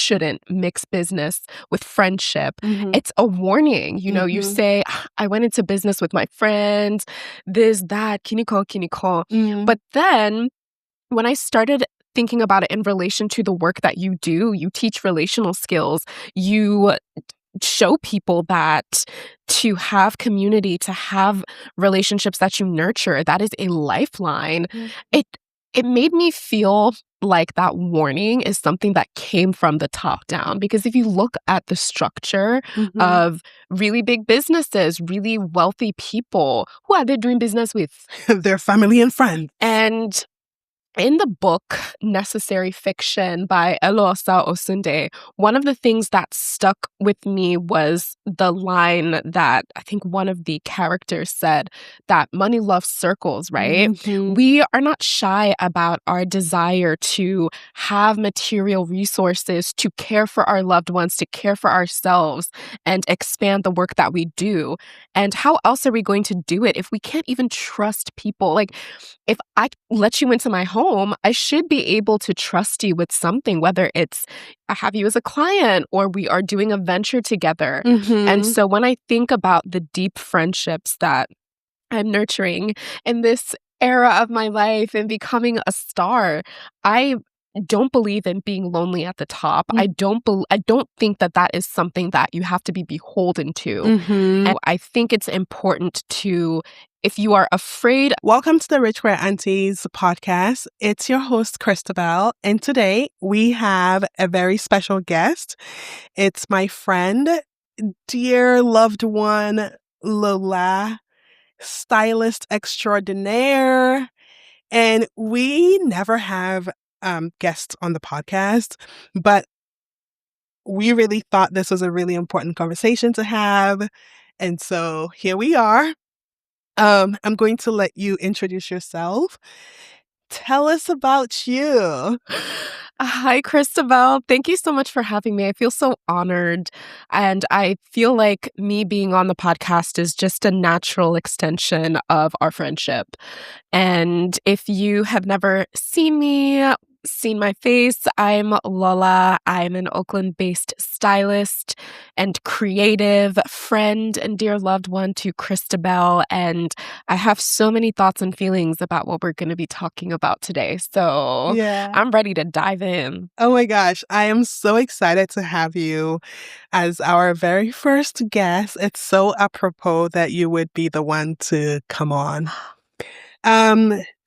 shouldn't mix business with friendship. Mhm. It's a warning. You Mhm. say, I went into business with my friend, this, that, kiniko, kiniko. Mhm. But then when I started thinking about it in relation to the work that you do, you teach relational skills, you show people that to have community, to have relationships that you nurture, that is a lifeline. Mhm. It made me feel like that warning is something that came from the top down. Because if you look at the structure Mhm. of really big businesses, really wealthy people, who are they doing business with? Their family and friends. And in the book Necessary Fiction by Eloisa Osunde, one of the things that stuck with me was the line that I think one of the characters said, that money loves circles, right? Mhm. We are not shy about our desire to have material resources, to care for our loved ones, to care for ourselves, and expand the work that we do. And how else are we going to do it if we can't even trust people? Like, if I let you into my home, I should be able to trust you with something, whether it's I have you as a client or we are doing a venture together. Mhm. And so when I think about the deep friendships that I'm nurturing in this era of my life and becoming a star, I don't believe in being lonely at the top. I don't think that that is something that you have to be beholden to. Mhm. And I think it's important to, if you are afraid. Welcome to the Rich Queer Aunties podcast. It's your host, Christabel, and today we have a very special guest. It's my friend, dear loved one, Lola, stylist extraordinaire. And we never have guests on the podcast, but we really thought this was a really important conversation to have. And so here we are. I'm going to let you introduce yourself. Tell us about you. Hi, Christabel. Thank you so much for having me. I feel so honored. And I feel like me being on the podcast is just a natural extension of our friendship. And if you have never seen my face, I'm Lola. I'm an Oakland-based stylist and creative friend and dear loved one to Christabel. And I have so many thoughts and feelings about what we're going to be talking about today. So Yeah. I'm ready to dive in. Oh my gosh, I am so excited to have you as our very first guest. It's so apropos that you would be the one to come on.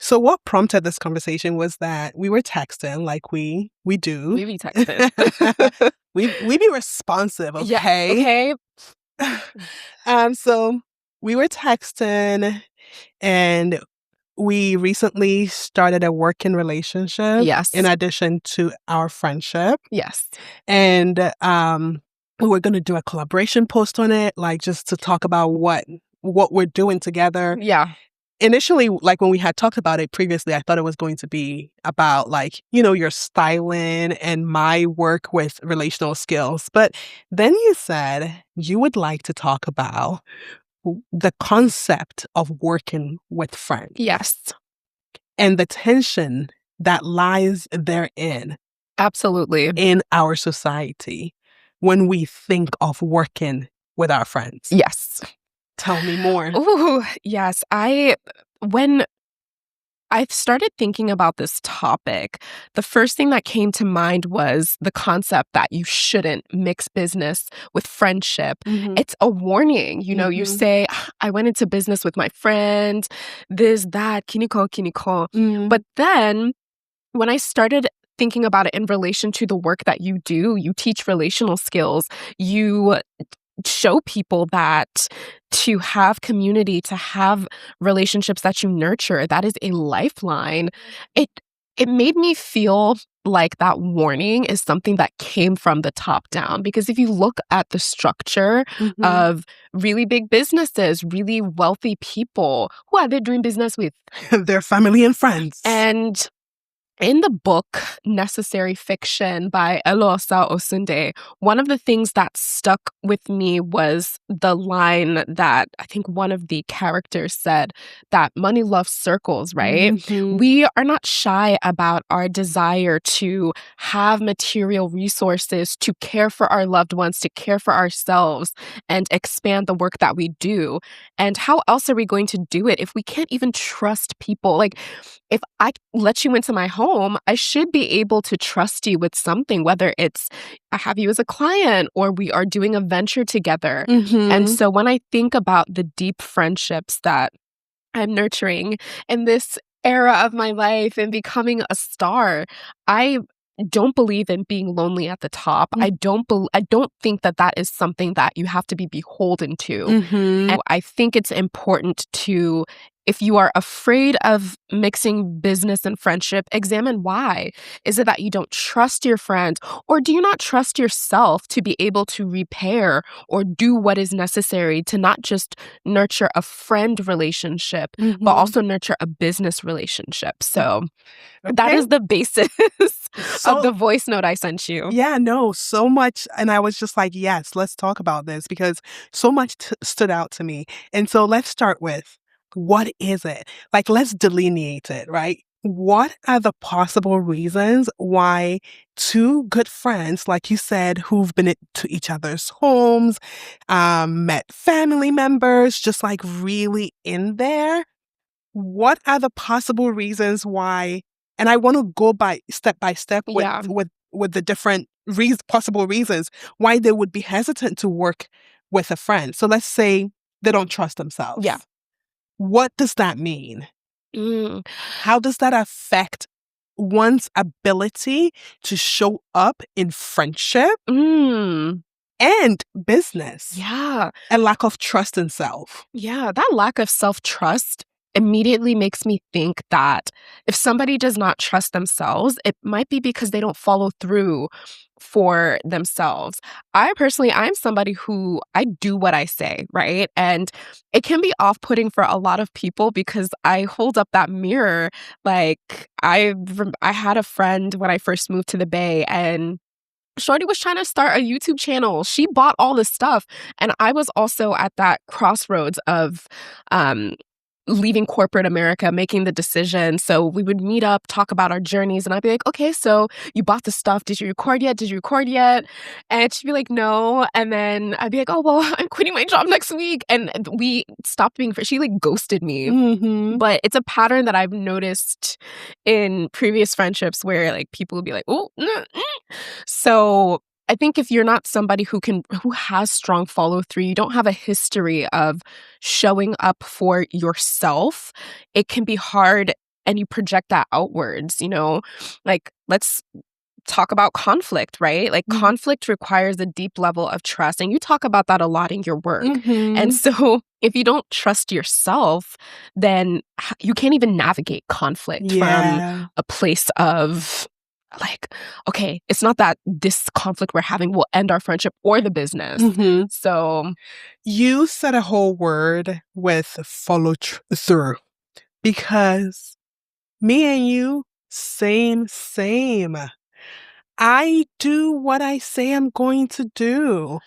So what prompted this conversation was that we were texting like we do. We be texting. we be responsive, okay? Yeah, okay. So we were texting and we recently started a working relationship. Yes. In addition to our friendship. Yes. And we were going to do a collaboration post on it, like just to talk about what we're doing together. Yeah. Initially, like when we had talked about it previously, I thought it was going to be about like, your styling and my work with relational skills. But then you said you would like to talk about the concept of working with friends. Yes. And the tension that lies therein. Absolutely. In our society when we think of working with our friends. Yes. Tell me more. Ooh, yes. When I started thinking about this topic, the first thing that came to mind was the concept that you shouldn't mix business with friendship. Mhm. It's a warning. You Mhm. say, I went into business with my friend, this, that, kiniko, kiniko. Mhm. But then when I started thinking about it in relation to the work that you do, you teach relational skills, you show people that to have community, to have relationships that you nurture, that is a lifeline. It made me feel like that warning is something that came from the top down. Because if you look at the structure of really big businesses, really wealthy people, who are they doing business with? Their family and friends. And In the book Necessary Fiction by Eloisa Osunde, one of the things that stuck with me was the line that I think one of the characters said, that money loves circles, right? Mhm. We are not shy about our desire to have material resources, to care for our loved ones, to care for ourselves, and expand the work that we do. And how else are we going to do it if we can't even trust people? Like, if I let you into my home, I should be able to trust you with something, whether it's I have you as a client or we are doing a venture together. And Mhm. so when I think about the deep friendships that I'm nurturing in this era of my life and becoming a star, I don't believe in being lonely at the top. I don't think that that is something that you have to be beholden to. Mhm. And I think it's important to, if you are afraid of mixing business and friendship, examine why. Is it that you don't trust your friend, or do you not trust yourself to be able to repair or do what is necessary to not just nurture a friend relationship, but Mhm. also nurture a business relationship? So that Okay. is the basis of the So voice note I sent you. yeah, no, so much. And I was just like, yes, let's talk about this because so much stood out to me. And so let's start with what is it? Like, let's delineate it, right? What are the possible reasons why two good friends, like you said, who've been to each other's homes, met family members, just like really in there? What are the possible reasons why? And I want to go by step with Yeah. the different possible reasons why they would be hesitant to work with a friend. So let's say they don't trust Yeah. themselves. What does that mean? Mm. How does that affect one's ability to show up in friendship Mm. and business? Yeah. A lack of trust in self. Yeah, that lack of self-trust immediately makes me think that if somebody does not trust themselves, it might be because they don't follow through for themselves. I'm somebody who I do what I say, right? And it can be off-putting for a lot of people because I hold up that mirror. Like I had a friend when I first moved to the Bay, and Shorty was trying to start a YouTube channel. She bought all this stuff, and I was also at that crossroads of, um, leaving corporate America, making the decision. So we would meet up, talk about our journeys, and I'd be like, "Okay, so you bought the stuff. Did you record yet? Did you record yet?" And she'd be like, "No." And then I'd be like, "Oh, well, I'm quitting my job next week." And we stopped being friends. She, like, ghosted me. Mhm. But it's a pattern that I've noticed in previous friendships where, like, people will be like, "Oh, so I think if you're not somebody who has strong follow through, you don't have a history of showing up for yourself, it can be hard and you project that outwards, you know? Like, let's talk about conflict, right? Like, Mhm. conflict requires a deep level of trust, and you talk about that a lot in your work. And Mhm. so if you don't trust yourself, then you can't even navigate conflict from Yeah. a place of like, okay, it's not that this conflict we're having will end our friendship or the business. Mhm. So, You said a whole word with follow through because me and you, same, same. I do what I say I'm going to do.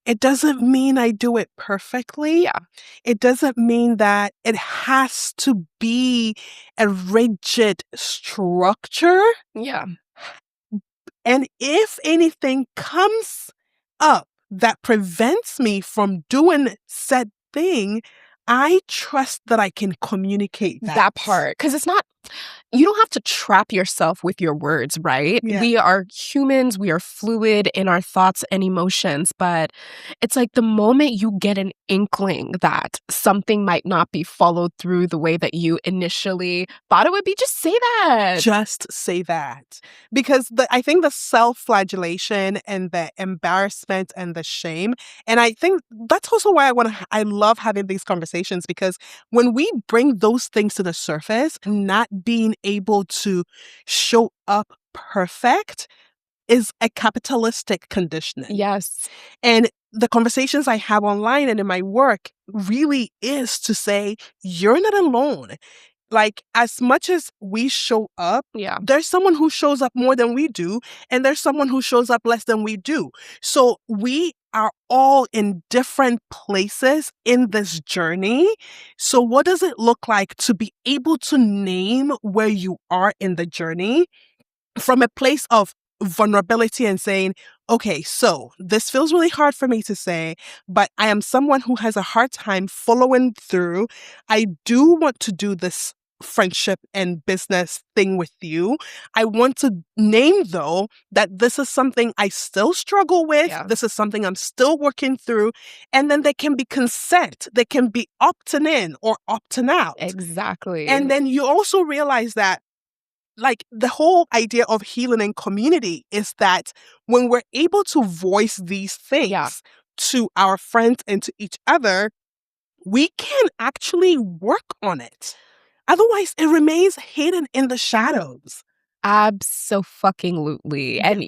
It doesn't mean I do it perfectly. yeah, It doesn't mean that it has to be a rigid structure. yeah, And if anything comes up that prevents me from doing said thing, I trust that I can communicate that. that part. Because it's not, you don't have to trap yourself with your words, right? Yeah. We are humans, we are fluid in our thoughts and emotions, but it's like the moment you get an inkling that something might not be followed through the way that you initially thought it would be, just say that. Just say that. Because I think the self-flagellation and the embarrassment and the shame, and I think that's also why I love having these conversations because when we bring those things to the surface, not being able to show up perfect is a capitalistic conditioning. Yes. And the conversations I have online and in my work really is to say, you're not alone. like, as much as we show up, Yeah. there's someone who shows up more than we do, and there's someone who shows up less than we do. So we are all in different places in this journey. So what does it look like to be able to name where you are in the journey from a place of vulnerability and saying, okay, so this feels really hard for me to say, but I am someone who has a hard time following through. I do want to do this friendship and business thing with you. I want to name, though, that this is something I still struggle with. Yeah. This is something I'm still working through. And then there can be consent. There can be opting in or opting out. Exactly. And then you also realize that, like, the whole idea of healing in community is that when we're able to voice these things to our friends and to each other, we can actually work on it. Otherwise, it remains hidden in the shadows. Abso-fucking-lutely. And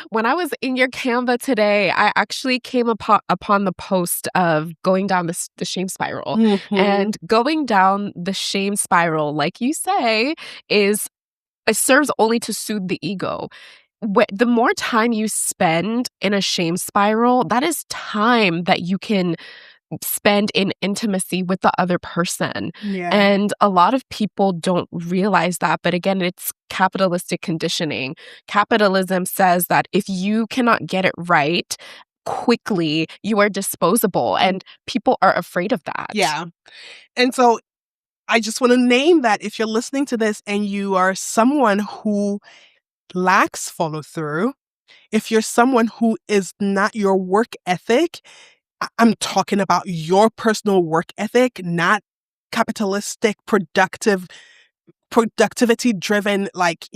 when I was in your Canva today, I actually came upon the post of going down the shame spiral. And going down the shame spiral, like you say, it serves only to soothe the ego. The more time you spend in a shame spiral, that is time that you can spend in intimacy with the other person. Yeah. And a lot of people don't realize that. But again, it's capitalistic conditioning. Capitalism says that if you cannot get it right quickly, you are disposable. And people are afraid of that. Yeah. And so I just want to name that if you're listening to this and you are someone who lacks follow through, if you're someone who is not your work ethic, I'm talking about your personal work ethic, not capitalistic, productivity driven, like,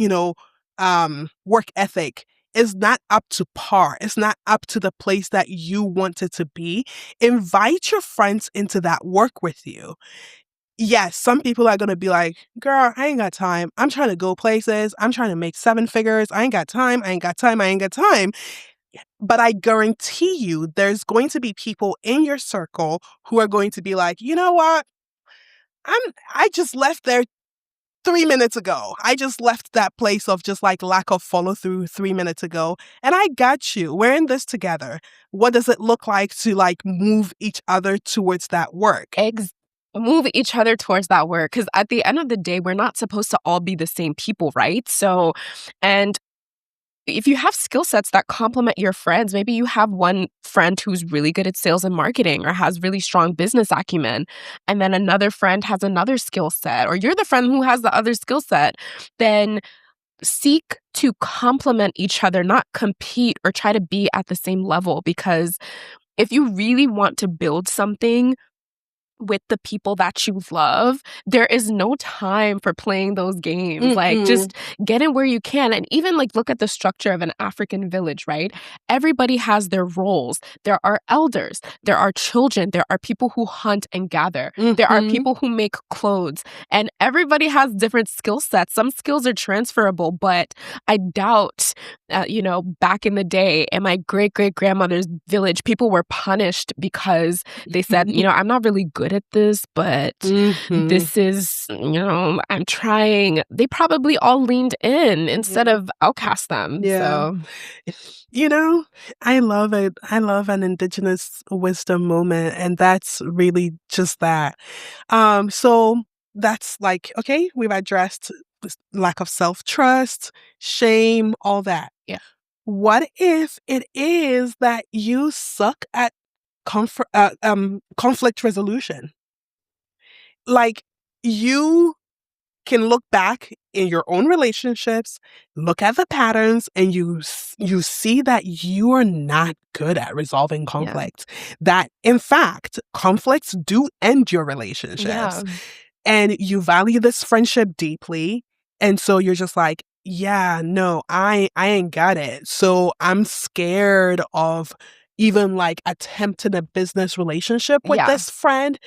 work ethic is not up to par. It's not up to the place that you want it to be. Invite your friends into that work with you. Yes, some people are going to be like, girl, I ain't got time. I'm trying to go places. I'm trying to make 7 figures. I ain't got time. I ain't got time. I ain't got time. But I guarantee you there's going to be people in your circle who are going to be like, you know what? I just left there 3 minutes ago. I just left that place of just like lack of follow through 3 minutes ago. And I got you. We're in this together. What does it look like to like move each other towards that work? Move each other towards that work. Because at the end of the day, we're not supposed to all be the same people, right? So, and if you have skill sets that complement your friends, maybe you have one friend who's really good at sales and marketing or has really strong business acumen, and then another friend has another skill set, or you're the friend who has the other skill set, then seek to complement each other, not compete or try to be at the same level. Because if you really want to build something with the people that you love, there is no time for playing those games. Like, just get in where you can. And even like look at the structure of an African village, right? Everybody has their roles. There are elders, there are children, there are people who hunt and gather, there are people who make clothes, and everybody has different skill sets. Some skills are transferable, but I doubt, back in the day in my great-great-grandmother's village, people were punished because they said, I'm not really good at this, but this is, I'm trying. They probably all leaned in instead of outcast them. Yeah. So, I love it. I love an Indigenous wisdom moment, and that's really just that. So that's like, okay, we've addressed this lack of self-trust, shame, all that. Yeah. What if it is that you suck at conflict resolution? Like, you can look back in your own relationships, look at the patterns, and you see that you are not good at resolving conflicts. That, in fact, conflicts do end your relationships. And you value this friendship deeply. And so you're just like, yeah, no, I ain't got it. So I'm scared of even like attempting a business relationship with this friend.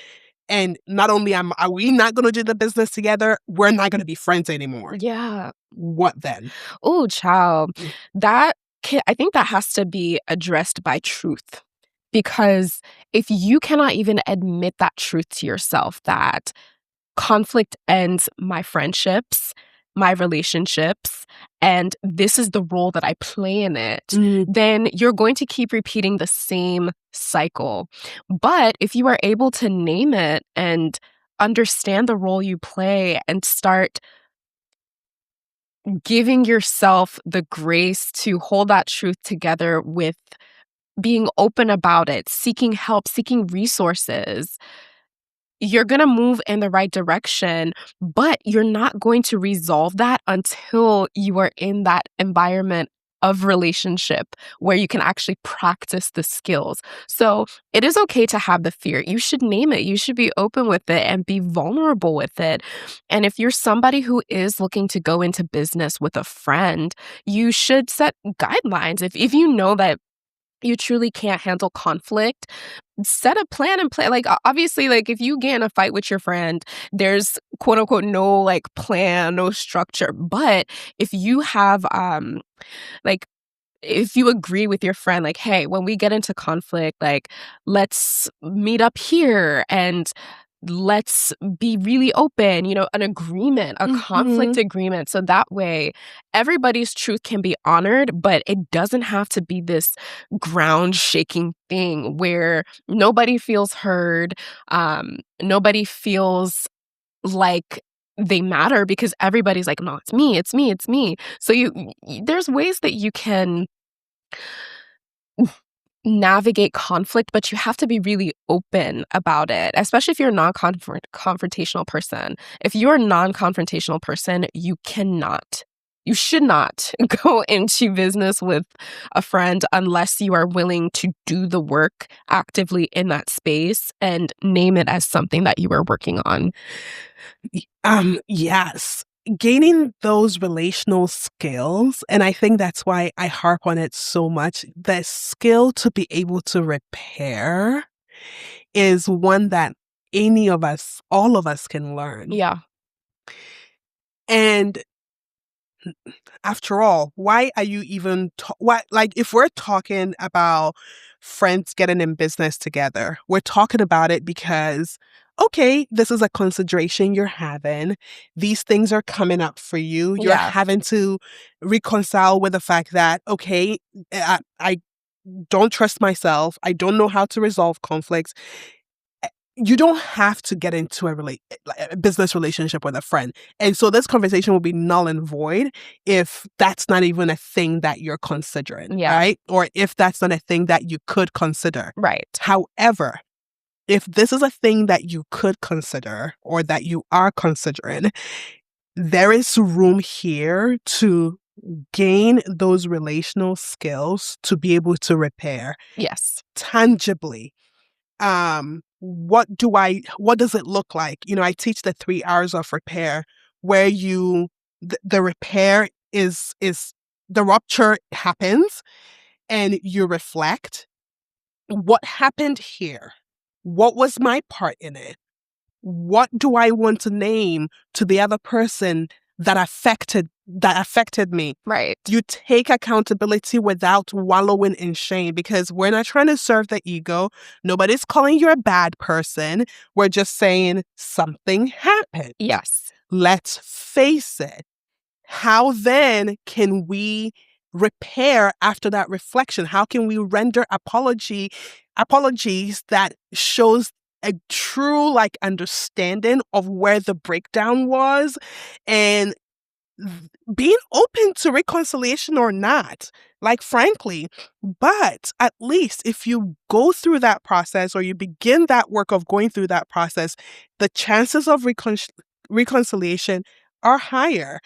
And not only are we not going to do the business together, we're not going to be friends anymore. Yeah. What then? Oh, child. I think that has to be addressed by truth. Because if you cannot even admit that truth to yourself, that conflict ends my friendships, my relationships, and this is the role that I play in it, then you're going to keep repeating the same cycle. But if you are able to name it and understand the role you play and start giving yourself the grace to hold that truth together with being open about it, seeking help, seeking resources, you're going to move in the right direction, but you're not going to resolve that until you are in that environment of relationship where you can actually practice the skills. So it is okay to have the fear. You should name it. You should be open with it and be vulnerable with it. And if you're somebody who is looking to go into business with a friend, you should set guidelines. If you know that you truly can't handle conflict, set a plan and play. Like, obviously, like, if you get in a fight with your friend, there's quote unquote no like plan, no structure. But if you have like if you agree with your friend, like, hey, when we get into conflict, like, let's meet up here and let's be really open, an agreement, a conflict agreement. So that way everybody's truth can be honored, but it doesn't have to be this ground shaking thing where nobody feels heard. Nobody feels like they matter because everybody's like, no, it's me, it's me, it's me. So there's ways that you can navigate conflict, but you have to be really open about it, especially if you're a non-confrontational person. If you're a non-confrontational person, you should not go into business with a friend unless you are willing to do the work actively in that space and name it as something that you are working on. Yes. Gaining those relational skills, and I think that's why I harp on it so much, the skill to be able to repair is one that any of us, all of us can learn. Yeah. And after all, why are you even, if we're talking about friends getting in business together, we're talking about it because, okay, this is a consideration you're having. These things are coming up for you. You're having to reconcile with the fact that, okay, I don't trust myself. I don't know how to resolve conflicts. You don't have to get into a business relationship with a friend. And so this conversation will be null and void if that's not even a thing that you're considering, right? Or if that's not a thing that you could consider. Right. However, if this is a thing that you could consider or that you are considering, there is room here to gain those relational skills to be able to repair. Yes. Tangibly. What does it look like? I teach the 3 hours of repair where the repair is the rupture happens and you reflect what happened here. What was my part in it? What do I want to name to the other person that affected me? Right. You take accountability without wallowing in shame, because we're not trying to serve the ego. Nobody's calling you a bad person. We're just saying something happened. Yes. Let's face it. How then can we repair after that reflection? How can we render apologies that shows a true understanding of where the breakdown was, and being open to reconciliation or not, frankly. But at least if you go through that process, or you begin that work of going through that process, the chances of reconciliation are higher.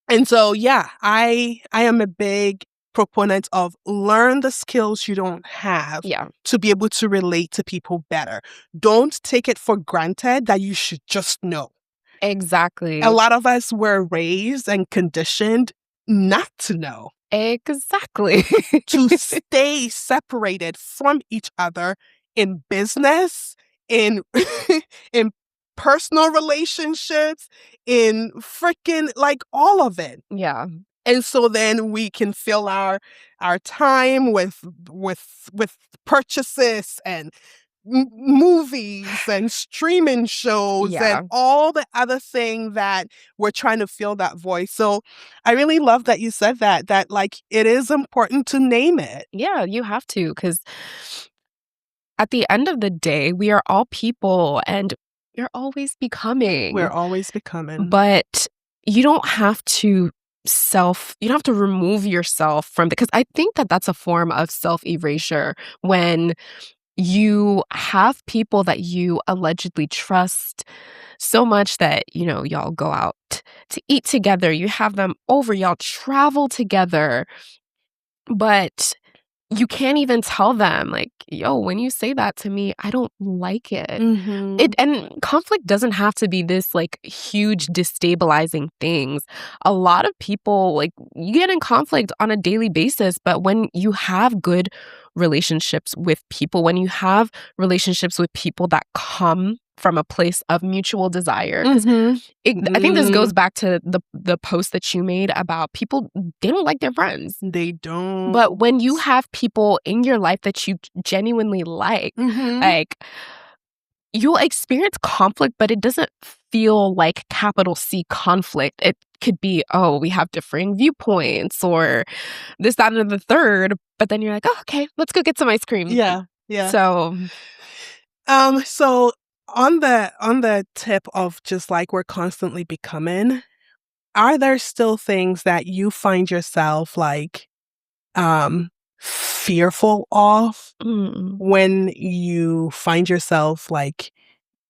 And so, I am a big proponent of learn the skills you don't have to be able to relate to people better. Don't take it for granted that you should just know. Exactly. A lot of us were raised and conditioned not to know. Exactly. To stay separated from each other in business, in in personal relationships, in freaking all of it. Yeah. And so then we can fill our time with purchases and movies and streaming shows and all the other thing that we're trying to fill that voice. So I really love that you said that like it is important to name it. Yeah, you have to, because at the end of the day, we are all people and you're always becoming. We're always becoming. But you don't have to remove yourself from because I think that that's a form of self-erasure when you have people that you allegedly trust so much that, y'all go out to eat together, you have them over, y'all travel together, but you can't even tell them, like, yo, when you say that to me, I don't like it. And conflict doesn't have to be this, like, huge destabilizing things. A lot of people, like, you get in conflict on a daily basis, but when you have good relationships with people, when you have relationships with people that come from a place of mutual desire. I think this goes back to the post that you made about people, they don't like their friends. They don't. But when you have people in your life that you genuinely like, you'll experience conflict, but it doesn't feel like capital C conflict. It could be, oh, we have differing viewpoints or this, that, and the third. But then you're like, oh, okay, let's go get some ice cream. Yeah. So on the tip of just like we're constantly becoming, are there still things that you find yourself like fearful of when you find yourself like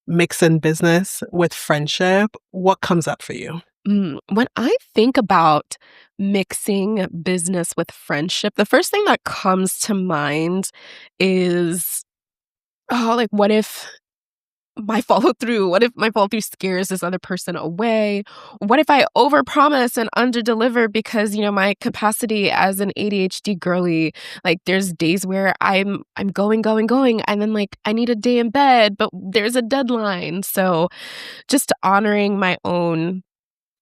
mixing business with friendship? What comes up for you? When I think about mixing business with friendship, the first thing that comes to mind is, like, what if my follow-through scares this other person away? What if I overpromise and underdeliver because, my capacity as an ADHD girly, like, there's days where I'm going, and then, like, I need a day in bed, but there's a deadline. So just honoring my own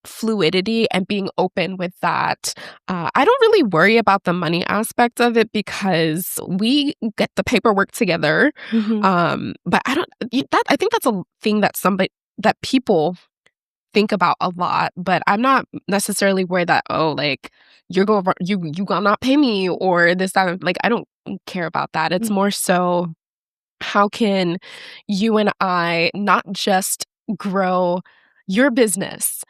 fluidity and being open with that. I don't really worry about the money aspect of it because we get the paperwork together. But I think that's a thing that people think about a lot, but I'm not necessarily worried that, oh, like, you gonna not pay me or this, that, like, I don't care about that. It's more so, how can you and I not just grow your business,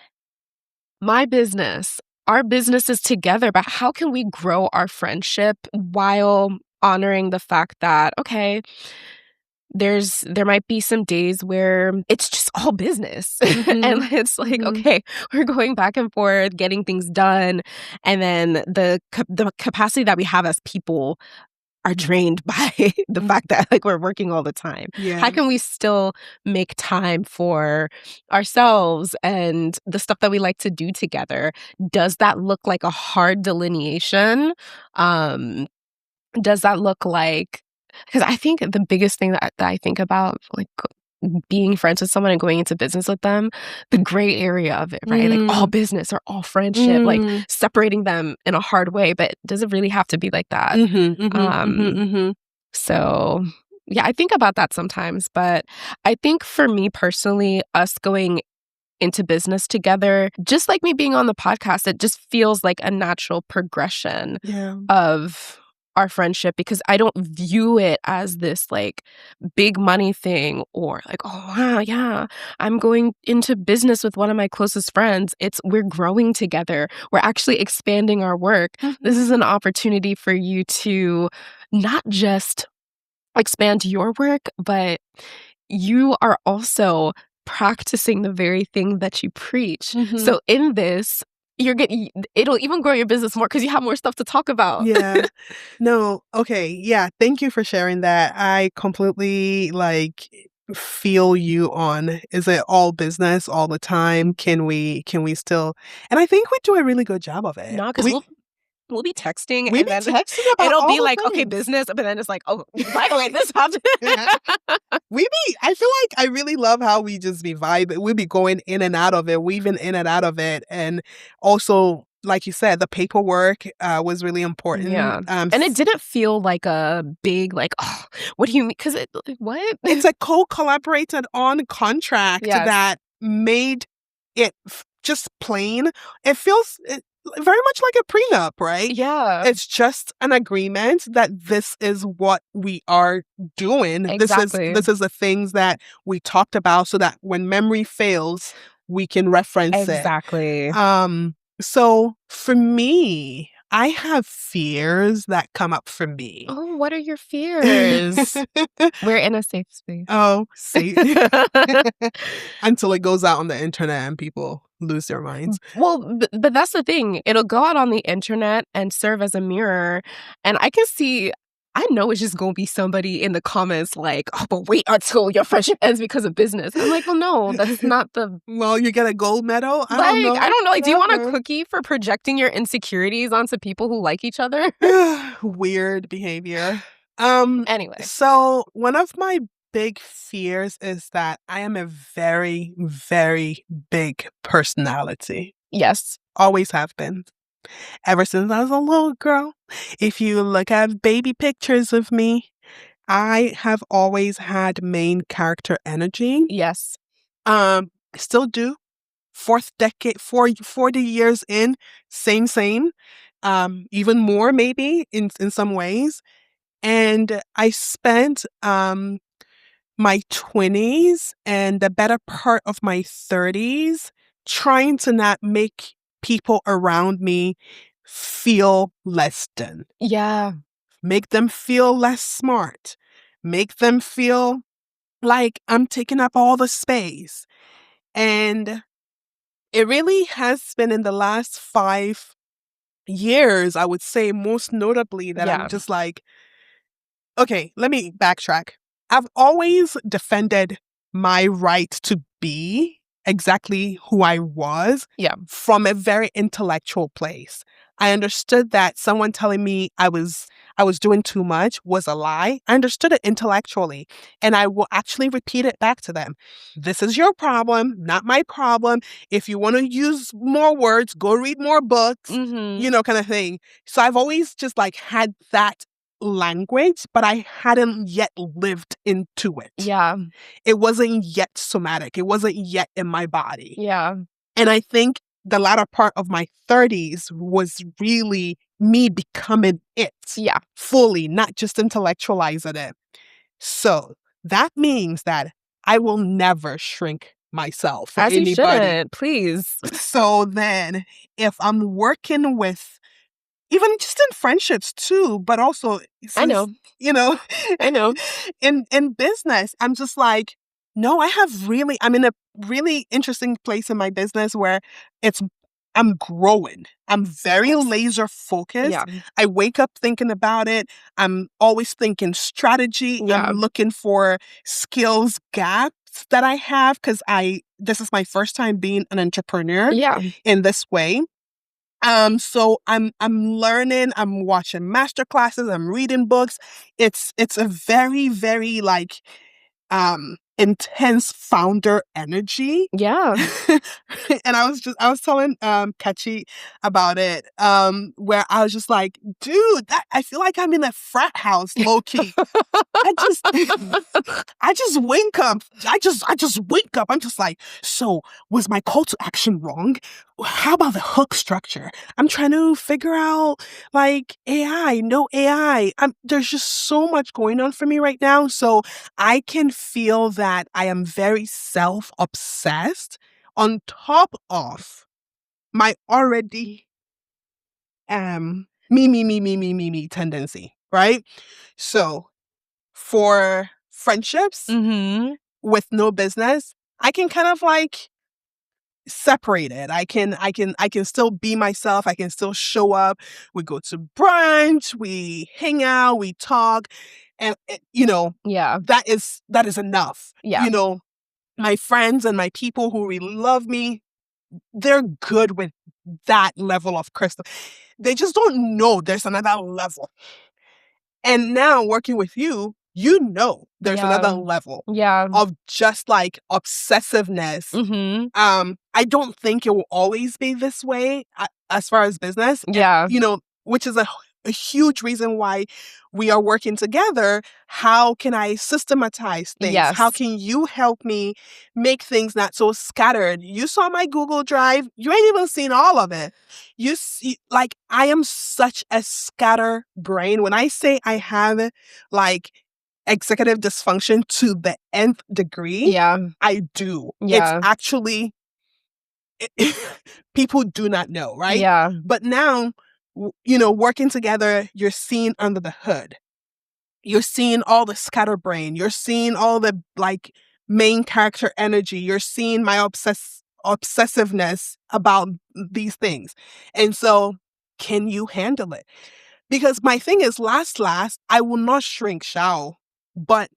my business, our businesses together, but how can we grow our friendship while honoring the fact that, okay, there might be some days where it's just all business. And it's like, okay, we're going back and forth, getting things done. And then the capacity that we have as people are drained by the fact that, like, we're working all the time. How can we still make time for ourselves and the stuff that we like to do together? Does that look like a hard delineation? Does that look like, because I think the biggest thing that I think about, like, being friends with someone and going into business with them, the gray area of it, right? Like, all business or all friendship, like, separating them in a hard way, but does it really have to be like that? So, yeah, I think about that sometimes, but I think for me personally, us going into business together, just like me being on the podcast, it just feels like a natural progression of our friendship, because I don't view it as this, like, big money thing or like, oh wow, yeah, I'm going into business with one of my closest friends. We're growing together. We're actually expanding our work. This is an opportunity for you to not just expand your work, but you are also practicing the very thing that you preach. So in this, it'll even grow your business more because you have more stuff to talk about. No. Okay. Yeah. Thank you for sharing that. I completely like feel you on, is it all business all the time? Can we still, and I think we do a really good job of it. No, because we'll be texting, we and be then texting about it'll all be the like, okay, things. business, but then it's like, oh, by the way, this happened. I feel like I really love how we just be vibing. We be going in and out of it, weaving in and out of it. And also like you said, the paperwork was really important. Yeah. And it didn't feel like a big, like, oh, what do you mean? Because what? It's a co-collaborated on contract Yes. that made it just plain. It feels very much like a prenup, right? Yeah. It's just an agreement that this is what we are doing. Exactly. This is the things that we talked about, so that when memory fails, we can reference Exactly. it. So for me, I have fears that come up for me. Oh, what are your fears? We're in a safe space. Oh, see. Until it goes out on the internet and people lose their minds. Well, but that's the thing. It'll go out on the internet and serve as a mirror. And I know it's just going to be somebody in the comments like, oh, but wait until your friendship ends because of business. I'm like, well, no, that's not the... Well, you get a gold medal? I don't know. Like, do you want a cookie for projecting your insecurities onto people who like each other? Weird behavior. Anyway. So one of my big fears is that I am a very, very big personality. Yes. Always have been. Ever since I was a little girl. If you look at baby pictures of me, I have always had main character energy. Yes. Still do. Fourth decade, 40 years in, same. Even more maybe in some ways. And I spent my 20s and the better part of my 30s trying to not make people around me feel less than. Yeah. Make them feel less smart. Make them feel like I'm taking up all the space. And it really has been in the last 5 years, I would say, most notably, that I'm just like, okay, let me backtrack. I've always defended my right to be exactly who I was from a very intellectual place. I understood that someone telling me I was doing too much was a lie. I understood it intellectually, and I will actually repeat it back to them. This is your problem, not my problem. If you want to use more words, go read more books, kind of thing. So I've always just like had that language, but I hadn't yet lived into it. Yeah. It wasn't yet somatic. It wasn't yet in my body. Yeah. And I think the latter part of my 30s was really me becoming it. Yeah. Fully, not just intellectualizing it. So that means that I will never shrink myself for As anybody. You shouldn't, please. So then if I'm working with, even just in friendships too, but also since, I know. I know. In business, I'm just like, no, I'm in a really interesting place in my business where I'm growing. I'm very laser focused. Yeah. I wake up thinking about it. I'm always thinking strategy. Yeah. I'm looking for skills gaps that I have because this is my first time being an entrepreneur in this way. So I'm learning, I'm watching master classes, I'm reading books. It's a very, very like intense founder energy. Yeah. And I was telling Kachi about it, where I was just like, dude, I feel like I'm in a frat house, low key. I just wake up. I just wake up. I'm just like, so was my call to action wrong? How about the hook structure? I'm trying to figure out like AI, no AI. There's just so much going on for me right now. So I can feel that I am very self-obsessed on top of my already me tendency, right? So for friendships with no business, I can kind of like separate it. I can still be myself. I can still show up. We go to brunch, we hang out, we talk, and that is enough. Yeah. My friends and my people who really love me, they're good with that level of Crystal. They just don't know there's another level. And now working with you, you know there's Yeah. another level Yeah. of just like obsessiveness. I don't think it will always be this way as far as business. Yeah. You know, which is a huge reason why we are working together. How can I systematize things? How Yes. can you help me make things not so scattered? You saw my Google Drive. You ain't even seen all of it. You see, like, I am such a scatter brain. When I say I have like executive dysfunction to the nth degree, Yeah. I do. It's Yeah. actually people do not know, right? Yeah. But now, you know, working together, you're seeing under the hood. You're seeing all the scatterbrain. You're seeing all the like main character energy. You're seeing my obsessiveness about these things. And so, can you handle it? Because my thing is, last, I will not shrink, shall. But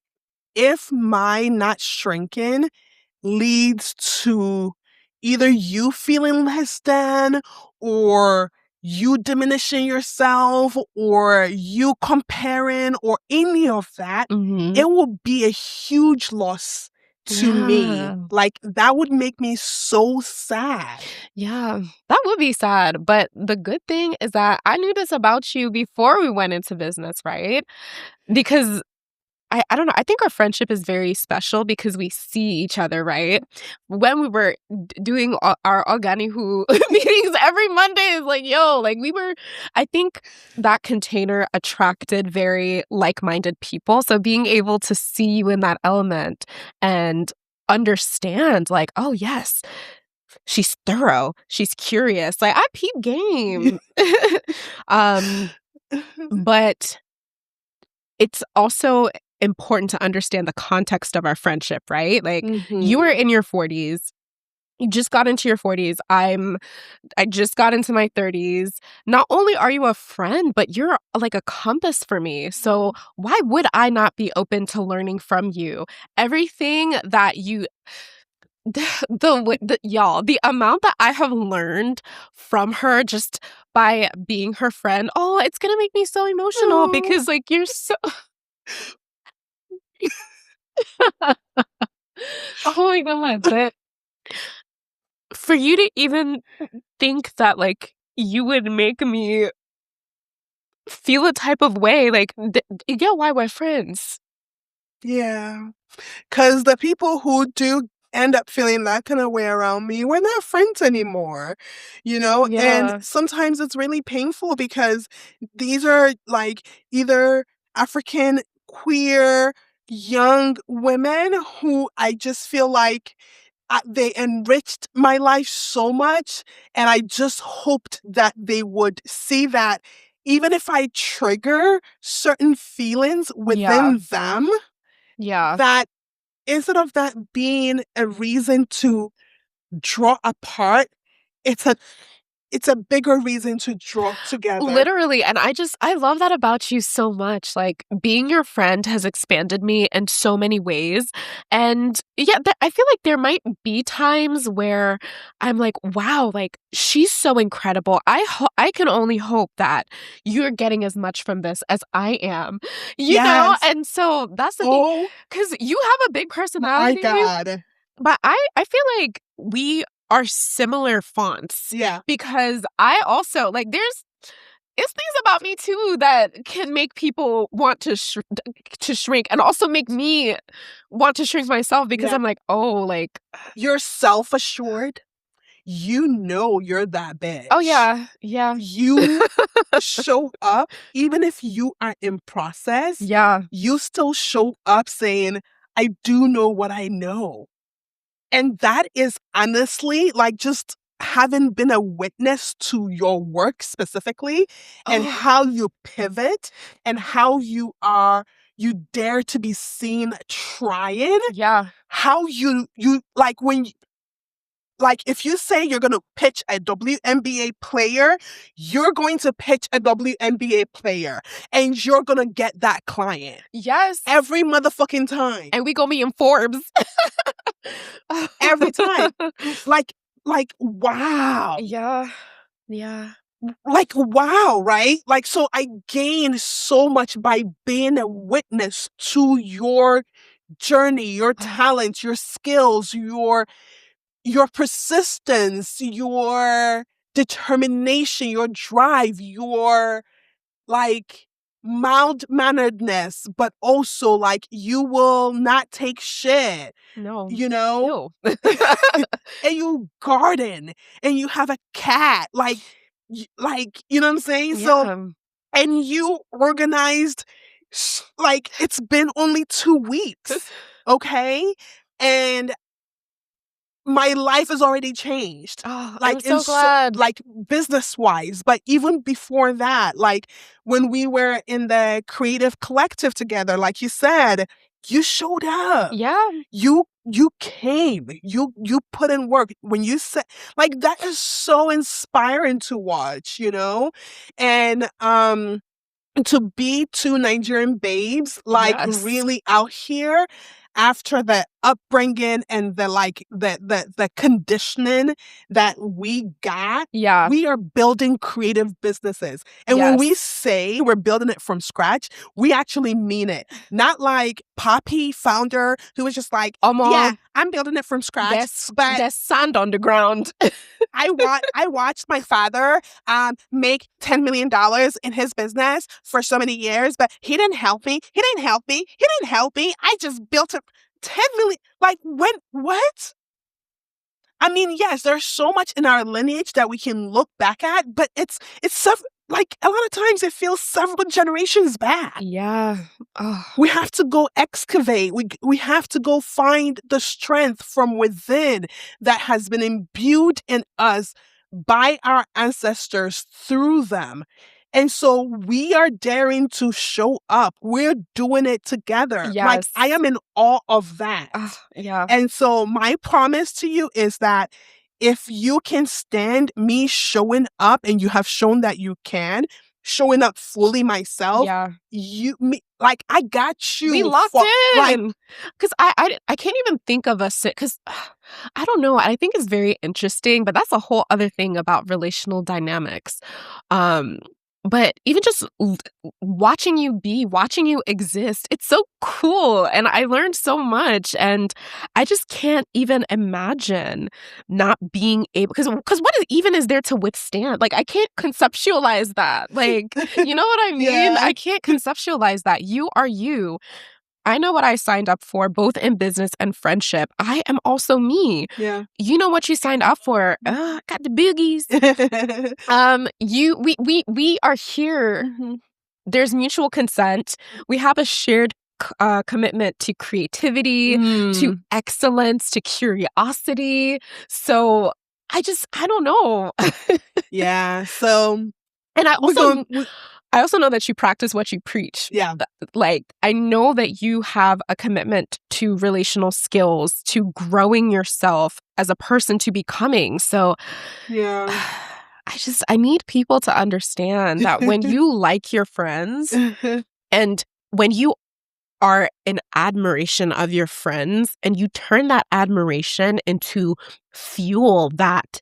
if my not shrinking leads to either you feeling less than, or you diminishing yourself, or you comparing, or any of that, it will be a huge loss to me. Yeah. Like, that would make me so sad. Yeah, that would be sad. But the good thing is that I knew this about you before we went into business, right? Because I don't know. I think our friendship is very special because we see each other, right? When we were doing our Organihu meetings every Monday, is like, yo, like I think that container attracted very like-minded people. So being able to see you in that element and understand, like, oh, yes, she's thorough, she's curious. Like, I peep game. But it's also important to understand the context of our friendship, right? Like, you were in your 40s. You just got into your 40s. I just got into my 30s. Not only are you a friend, but you're like a compass for me. So why would I not be open to learning from you? Everything that you the amount that I have learned from her just by being her friend, oh, it's gonna make me so emotional because like you're so oh my god. But for you to even think that like you would make me feel a type of way, like yeah, why we're friends. Yeah. Because the people who do end up feeling that kind of way around me, we're not friends anymore, you know? And Yeah. sometimes it's really painful because these are like either African, queer, young women who I just feel like they enriched my life so much. And I just hoped that they would see that even if I trigger certain feelings Yeah. within them, Yeah. that instead of that being a reason to draw apart, it's a bigger reason to draw together. Literally, and I love that about you so much. Like, being your friend has expanded me in so many ways. And yeah, I feel like there might be times where I'm like, wow, like she's so incredible. I can only hope that you're getting as much from this as I am. You know? Yes. And so that's the thing. Oh Because you have a big my personality. God. But I feel like we are similar fonts. Yeah. Because I also like it's things about me too that can make people want to shrink and also make me want to shrink myself because Yeah. I'm like, oh, like You're self-assured. You know you're that bitch. oh yeah, yeah. You show up, even if you are in process, Yeah. you still show up saying, I do know what I know. And that is honestly like just having been a witness to your work specifically and Oh, how you pivot and how you dare to be seen trying, yeah. how you like when like if you say you're going to pitch a WNBA player, you're going to pitch a WNBA player and you're going to get that client Yes. every motherfucking time. And we gonna be in Forbes. Every time. Like, wow. Yeah. Yeah. like, wow, right? Like, so I gained so much by being a witness to your journey, your talents, your skills, your persistence, your determination, your drive, your like mild-manneredness, but also like you will not take shit, No. you know? Ew. And you garden and you have a cat, like, you know what I'm saying? So, Yeah. and you organized, like, it's been only 2 weeks, okay? And my life has already changed, Oh, I'm like, in so so glad. like, business-wise, but even before that, like, when we were in the creative collective together, like you said, you showed up. Yeah. You came. You put in work. When you said, like, that is so inspiring to watch, you know? And, to be 2 Nigerian babes, like, Yes. really out here after the upbringing and the, like, the conditioning that we got, Yeah. we are building creative businesses. And when we Yes. say we're building it from scratch, we actually mean it. Not like Poppy founder who was just like, "Yeah, Omo, I'm building it from scratch," but there's sand on the ground. I watched my father make $10 million in his business for so many years, but he didn't help me. He didn't help me. He didn't help me. I just built it 10 million. Like, when, what? I mean, yes, there's so much in our lineage that we can look back at, but it's like a lot of times it feels several generations back. Yeah. Oh, We have to go excavate. We have to go find the strength from within that has been imbued in us by our ancestors through them. And so we are daring to show up. We're doing it together. Like, yes. I am in awe of that. Yeah. And so my promise to you is that if you can stand me showing up, and you have shown that you can, showing up fully myself, Yeah. like, I got We you locked for, like, in. 'Cause I can't even think of a sit 'cause I don't know, I think it's very interesting, but that's a whole other thing about relational dynamics. Um, but even just watching you be, watching you exist, it's so cool, and I learned so much, and I just can't even imagine not being able, because what even is there to withstand? Like, I can't conceptualize that. Like, you know what I mean? yeah, I can't conceptualize that. You are you. I know what I signed up for, both in business and friendship. I am also me. yeah. You know what you signed up for. Got the boogies. We are here. Mhm. There's mutual consent. We have a shared commitment to creativity, to Mm, excellence, to curiosity. So I don't know. yeah. So And we're going. I also know that you practice what you preach. Yeah, Like, I know that you have a commitment to relational skills, to growing yourself as a person, to becoming. So yeah. I need people to understand that when you like your friends and when you are in admiration of your friends and you turn that admiration into fuel that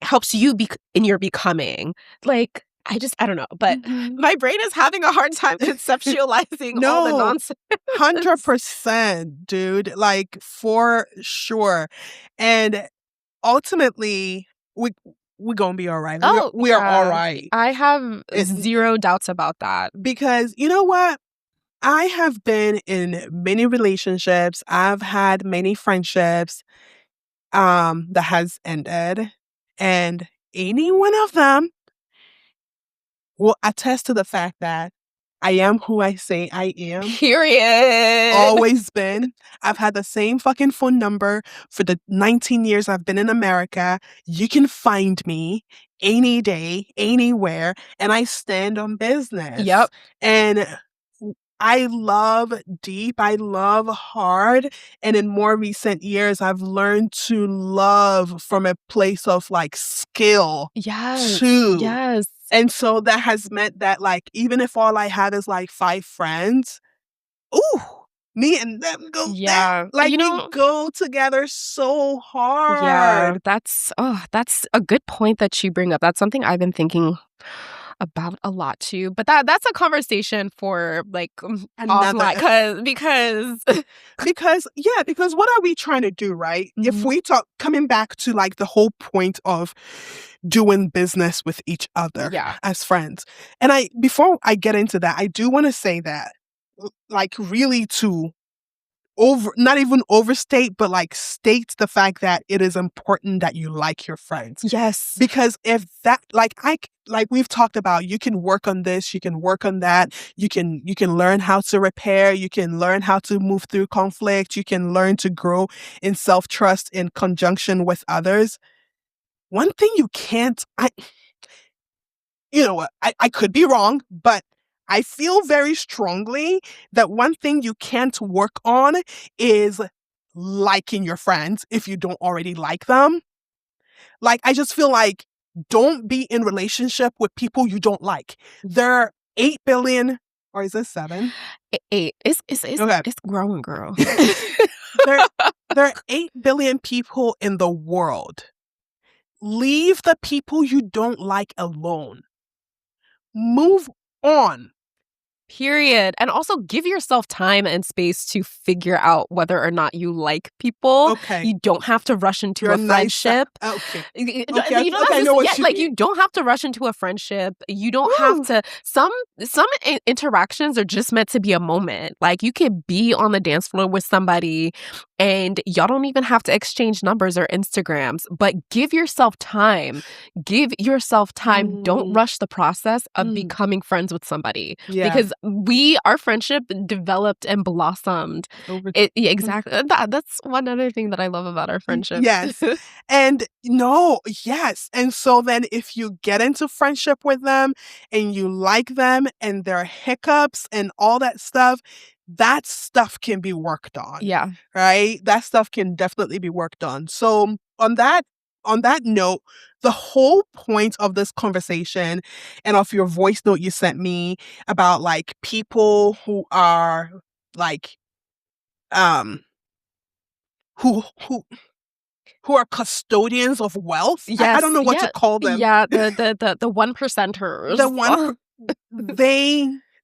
helps you in your becoming. Like, I don't know, but Mhm. my brain is having a hard time conceptualizing all the No, nonsense. 100%, dude, like, for sure. And ultimately, we gonna be alright. Oh, We are yeah. alright. I have It zero doubts about that. because you know what? I have been in many relationships. I've had many friendships, that has ended, and any one of them will attest to the fact that I am who I say I am. Period. Always been. I've had the same fucking phone number for the 19 years I've been in America. You can find me any day, anywhere, and I stand on business. Yep. And I love deep, I love hard, and in more recent years, I've learned to love from a place of, like, skill Yes. too. Yes. And so that has meant that, like, even if all I have is, like, 5 friends, ooh, Me and them go Yeah. down. Like, we go together so yeah, hard. that's a good point that you bring up. That's something I've been thinking about a lot too. But that's a conversation for like Another offline because because what are we trying to do, right? If Mhm. we talk, coming back to like the whole point of doing business with each other Yeah. as friends. And before I get into that, I do want to say that like really to not even overstate, but like state the fact that it is important that you like your friends. Yes. Because if that, like we've talked about, you can work on this, you can work on that, you can learn how to repair, you can learn how to move through conflict, you can learn to grow in self-trust in conjunction with others. One thing you can't, you know what, I could be wrong, but I feel very strongly that one thing you can't work on is liking your friends if you don't already like them. Like, I just feel like don't be in relationship with people you don't like. There are 8 billion, or is this 7? 8. Okay. It's growing, girl. There are 8 billion people in the world. Leave the people you don't like alone. Move on. Period. And also give yourself time and space to figure out whether or not you like people. Okay. You don't have to rush into You're a friendship. Okay. You Okay, don't I know what you like mean. you don't have to rush into a friendship. You don't have to. Some interactions are just meant to be a moment. Like you could be on the dance floor with somebody and y'all don't even have to exchange numbers or Instagrams, but give yourself time. Give yourself time. Don't rush the process of becoming friends with somebody. Yeah. Because our friendship developed and blossomed. Exactly. That's one other thing that I love about our friendship. Yes. And yes. And so then if you get into friendship with them and you like them and there are hiccups and all that stuff can be worked on. Yeah. Right? That stuff can definitely be worked on. So on that note, the whole point of this conversation and of your voice note you sent me about like people who are like who are custodians of wealth. Yes. I don't know what to call them. Yeah, the one percenters. The one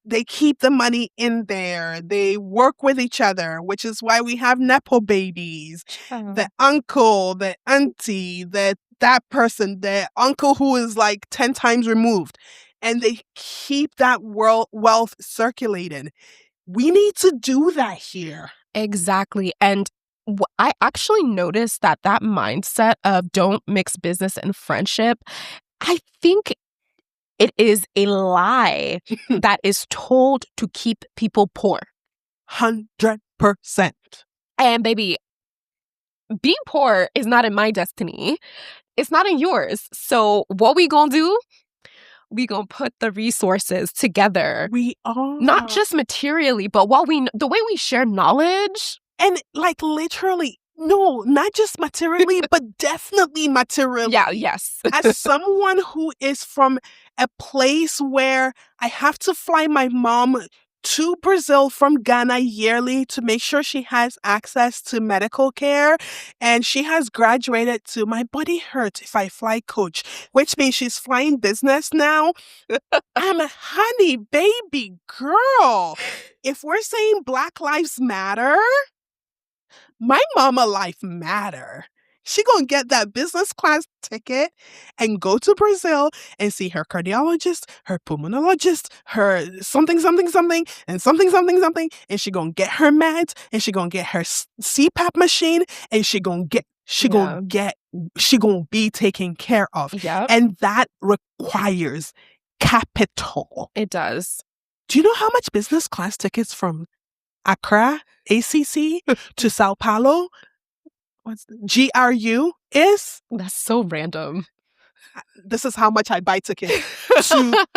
they keep the money in there. They work with each other, which is why we have nepo babies. The uncle, the auntie, that person, the uncle who is like 10 times removed. And they keep that wealth circulating. We need to do that here. Exactly. And I actually noticed that mindset of don't mix business and friendship, I think it is a lie that is told to keep people poor. 100%. And baby, being poor is not in my destiny. It's not in yours. So what we gonna do? We gonna put the resources together. We are. Not just materially, but the way we share knowledge. And like literally, no, not just materially, but definitely materially. Yeah, yes. As someone who is from a place where I have to fly my mom to Brazil from Ghana yearly to make sure she has access to medical care. And she has graduated to my body hurts if I fly coach, which means she's flying business now. I'm a honey baby girl. If we're saying Black Lives Matter, my mama life matter. She gonna get that business class ticket and go to Brazil and see her cardiologist, her pulmonologist, her something, and something. And she gonna get her meds and she gonna get her CPAP machine and she gonna be taken care of. Yep. And that requires capital. It does. Do you know how much business class tickets from Accra, ACC, to Sao Paulo, GRU is? That's so random. This is how much I buy tickets to.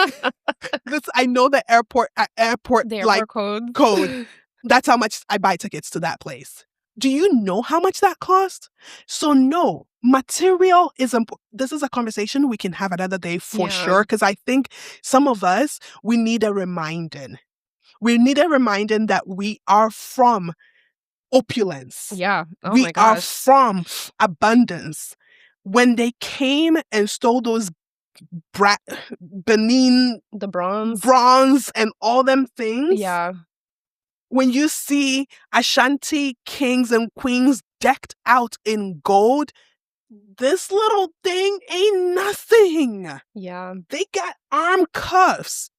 I know the airport code. That's how much I buy tickets to that place. Do you know how much that costs? So no, material is important. This is a conversation we can have another day for sure, because I think some of us, we need a reminding. We need a reminding that we are from opulence. Yeah. Oh We my are gosh. from abundance. When they came and stole those Benin The bronze. bronze and all them things, Yeah. when you see Ashanti kings and queens decked out in gold, this little thing ain't nothing. Yeah. They got arm cuffs.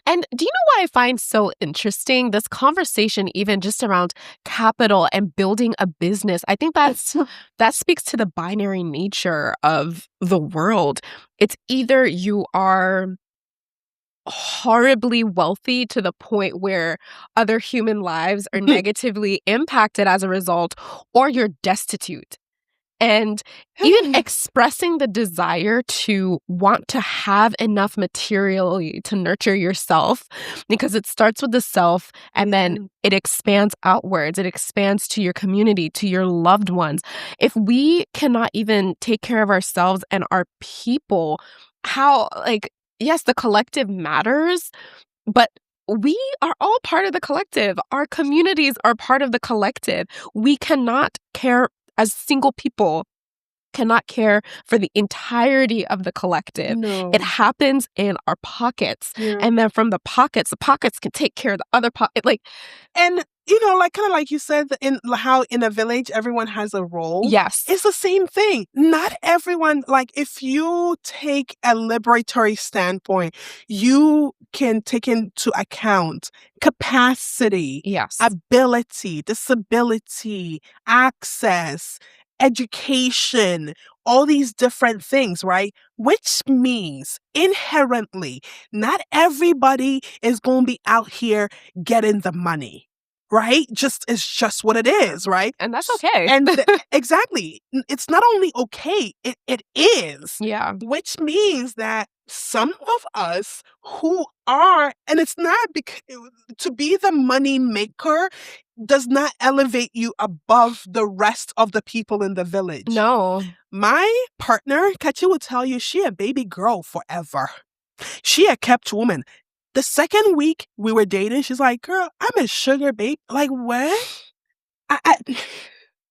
And do you know what I find so interesting? This conversation, even just around capital and building a business, I think that speaks to the binary nature of the world. It's either you are horribly wealthy to the point where other human lives are negatively impacted as a result, or you're destitute. And even expressing the desire to want to have enough materially to nurture yourself, because it starts with the self and then it expands outwards. It expands to your community, to your loved ones. If we cannot even take care of ourselves and our people, how, like, yes, the collective matters, but we are all part of the collective. Our communities are part of the collective. We cannot care as single people, cannot care for the entirety of the collective. No. It happens in our pockets. Yeah. And then from the pockets can take care of the other pocket. Like, and like kind of like you said, in how in a village everyone has a role. yes. It's the same thing. Not everyone, like if you take a liberatory standpoint, you can take into account capacity, Yes. ability, disability, access, education, all these different things, right? Which means inherently, not everybody is going to be out here getting the money, right? It's just what it is, right? And that's okay. And exactly. It's not only okay, it is. Yeah. Which means that some of us who are, and it's not because to be the money maker does not elevate you above the rest of the people in the village. No. My partner, Kachi, will tell you she a baby girl forever. She a kept woman. The second week we were dating, she's like, girl, I'm a sugar babe. Like, what?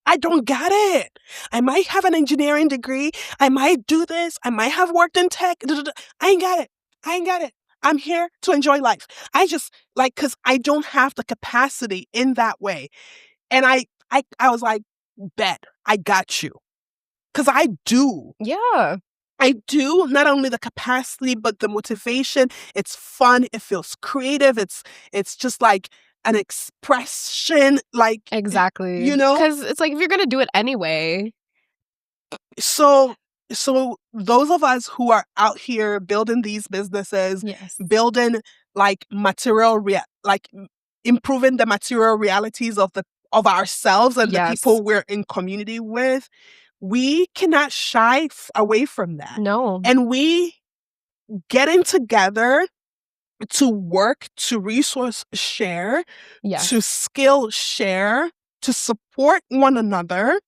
I don't get it. I might have an engineering degree. I might do this. I might have worked in tech. I ain't got it. I'm here to enjoy life. I just because I don't have the capacity in that way. And I was like, bet, I got you. Because I do. Yeah. I do, not only the capacity, but the motivation. It's fun. It feels creative. It's just like an expression, like Exactly. you know? Because it's like if you're going to do it anyway. So those of us who are out here building these businesses, Yes. building like improving the material realities of ourselves and Yes. the people we're in community with, we cannot shy away from that. No. And we getting together to work, to resource share, Yes. to skill share, to support one another.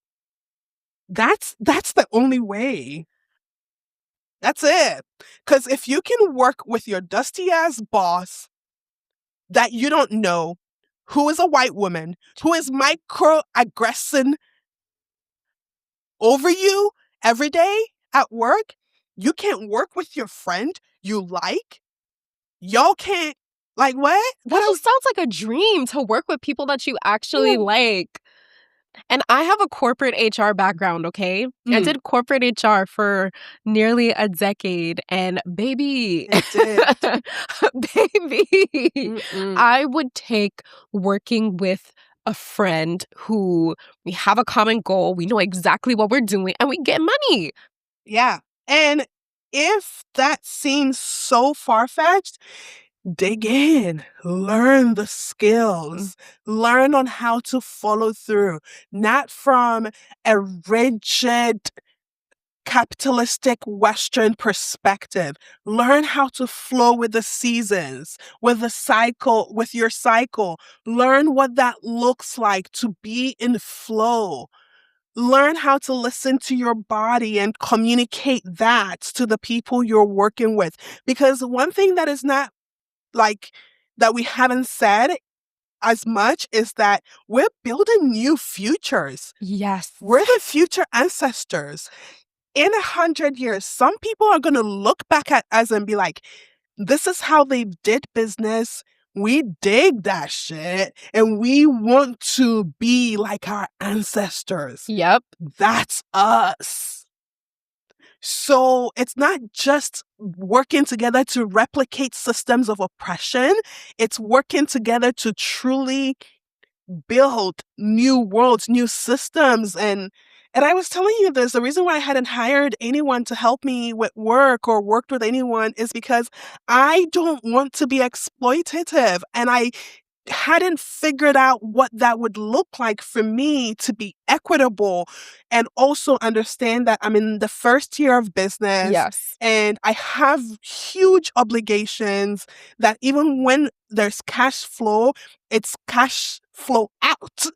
That's the only way. That's it. Because if you can work with your dusty ass boss that you don't know, who is a white woman, who is microaggressing over you every day at work, you can't work with your friend you like. Y'all can't, like, what? That just sounds like a dream, to work with people that you actually like. And I have a corporate HR background, okay? I did corporate HR for nearly a decade, and baby, baby, I would take working with a friend who we have a common goal, we know exactly what we're doing, and we get money. Yeah. And if that seems so far-fetched, dig in, learn the skills, learn on how to follow through, not from a rigid capitalistic Western perspective. Learn how to flow with the seasons, with your cycle. Learn what that looks like to be in flow. Learn how to listen to your body and communicate that to the people you're working with. Because one thing that is not like that we haven't said as much is that we're building new futures. Yes. We're the future ancestors. In 100 years, some people are going to look back at us and be like, this is how they did business. We dig that shit. And we want to be like our ancestors. Yep. That's us. So it's not just working together to replicate systems of oppression. It's working together to truly build new worlds, new systems. And I was telling you this, the reason why I hadn't hired anyone to help me with work or worked with anyone is because I don't want to be exploitative. And I hadn't figured out what that would look like for me to be equitable and also understand that I'm in the first year of business. Yes. And I have huge obligations that even when there's cash flow, it's cash flow out.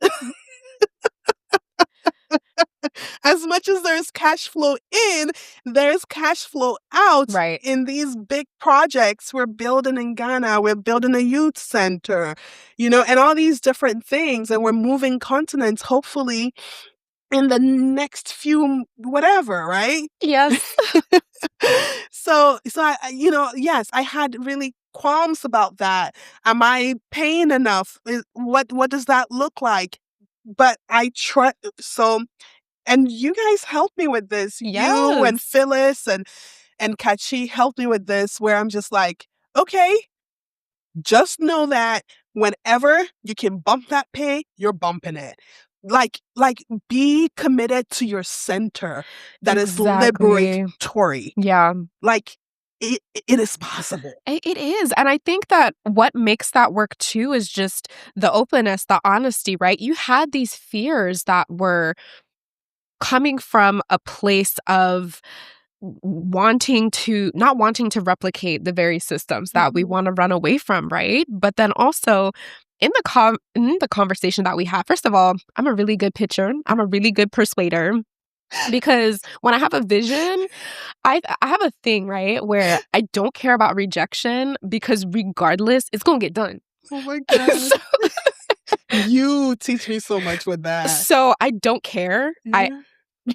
As much as there's cash flow in, there's cash flow out. Right. In these big projects we're building in Ghana, we're building a youth center, and all these different things. And we're moving continents, hopefully, in the next few whatever, right? Yes. So yes, I had really qualms about that. Am I paying enough? What does that look like? But I try. And you guys helped me with this. Yes. You and Phyllis and Kachi helped me with this, where I'm just like, okay, just know that whenever you can bump that pay, you're bumping it. Like be committed to your center that is Exactly. liberatory. Yeah. Like it is possible. It is. And I think that what makes that work too is just the openness, the honesty, right? You had these fears that were coming from a place of not wanting to replicate the very systems that we want to run away from, right? But then also in the conversation that we have, first of all, I'm a really good pitcher. I'm a really good persuader. Because when I have a vision, I have a thing, right, where I don't care about rejection, because regardless, it's going to get done. Oh my God. You teach me so much with that. So I don't care. Yeah.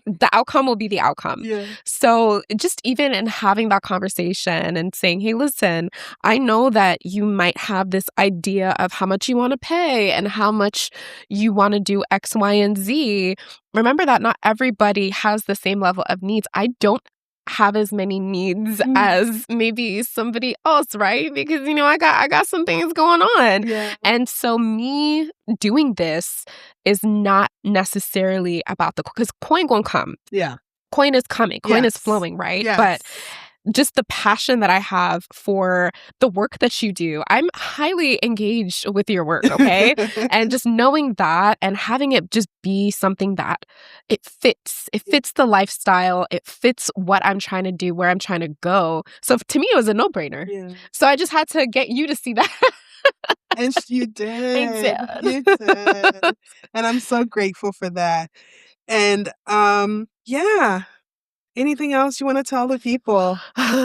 The outcome will be the outcome. Yeah. So just even in having that conversation and saying, hey, listen, I know that you might have this idea of how much you want to pay and how much you want to do X, Y, and Z. Remember that not everybody has the same level of needs. I don't have as many needs as maybe somebody else, right? Because I got some things going on. Yeah. And so me doing this is not necessarily about because coin gonna come. Yeah. Coin is coming. Coin Yes. is flowing, right? Yes. But just the passion that I have for the work that you do, I'm highly engaged with your work, okay? And just knowing that and having it just be something that it fits the lifestyle, it fits what I'm trying to do, where I'm trying to go. So to me, it was a no-brainer. Yeah. So I just had to get you to see that. And you did. I did. You did. And I'm so grateful for that. And yeah. Anything else you want to tell the people?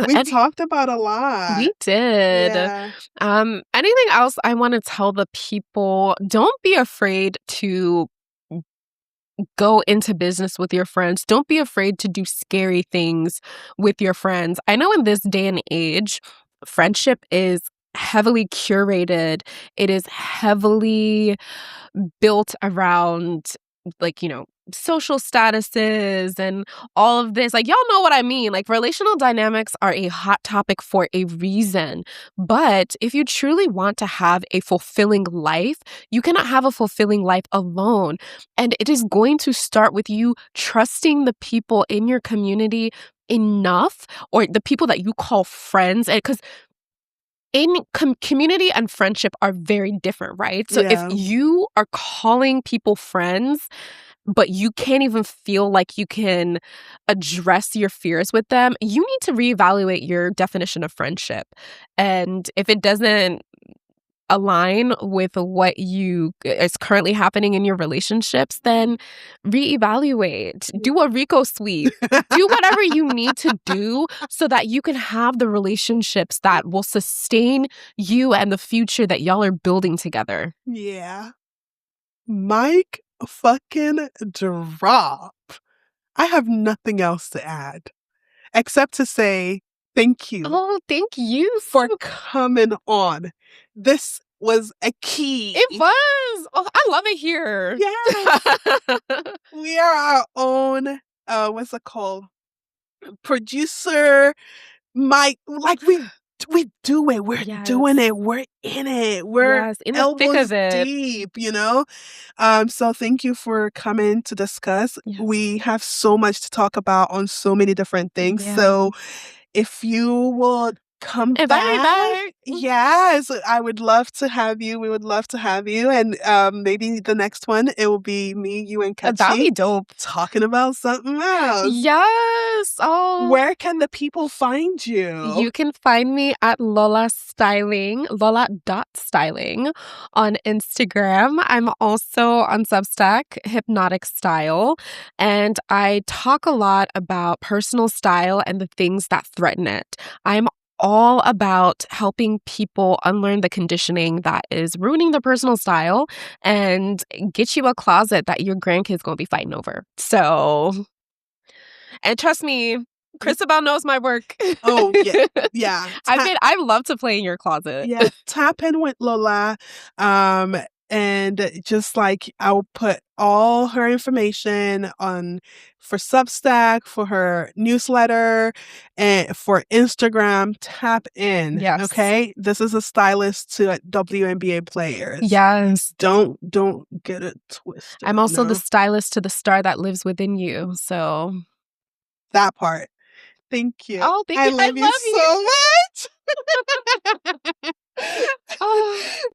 We talked about a lot. We did. Yeah. Anything else I want to tell the people? Don't be afraid to go into business with your friends. Don't be afraid to do scary things with your friends. I know in this day and age, friendship is heavily curated. It is heavily built around social statuses and all of this. Y'all know what I mean. Relational dynamics are a hot topic for a reason. But if you truly want to have a fulfilling life, you cannot have a fulfilling life alone. And it is going to start with you trusting the people in your community enough, or the people that you call friends. Because community and friendship are very different, right? So if you are calling people friends, but you can't even feel like you can address your fears with them, you need to reevaluate your definition of friendship. And if it doesn't align with what is currently happening in your relationships, then reevaluate. Do a Rico sweep. Do whatever you need to do so that you can have the relationships that will sustain you and the future that y'all are building together. Yeah. Mic fucking drop. I have nothing else to add except to say thank you. Oh, thank you for coming on. This was a key. It was. Oh, I love it here. Yes. We are our own, what's it called? Producer, Mike. Like we do it. We're doing it. We're in it. We're in the thick elbows of it. deep, you know? So thank you for coming to discuss. Yes. We have so much to talk about on so many different things. Yeah. So if you would come back. Yes, I would love to have you. We would love to have you. And maybe the next one, it will be me, you, and Kachi. That'd be dope. Talking about something else. Yes. Oh. Where can the people find you? You can find me at Lola Styling, Lola.styling on Instagram. I'm also on Substack, Hypnotic Style. And I talk a lot about personal style and the things that threaten it. I'm all about helping people unlearn the conditioning that is ruining their personal style and get you a closet that your grandkids gonna be fighting over. So, and trust me, Christabel knows my work. Oh, yeah. Yeah. I love to play in your closet. Yeah. Tap in with Lola. And just like I'll put all her information on for Substack, for her newsletter, and for Instagram. Tap in. Yes. Okay. This is a stylist to WNBA players. Yes. Don't get it twisted. I'm also the stylist to the star that lives within you. So that part. Thank you. Oh, thank you. I love you so much.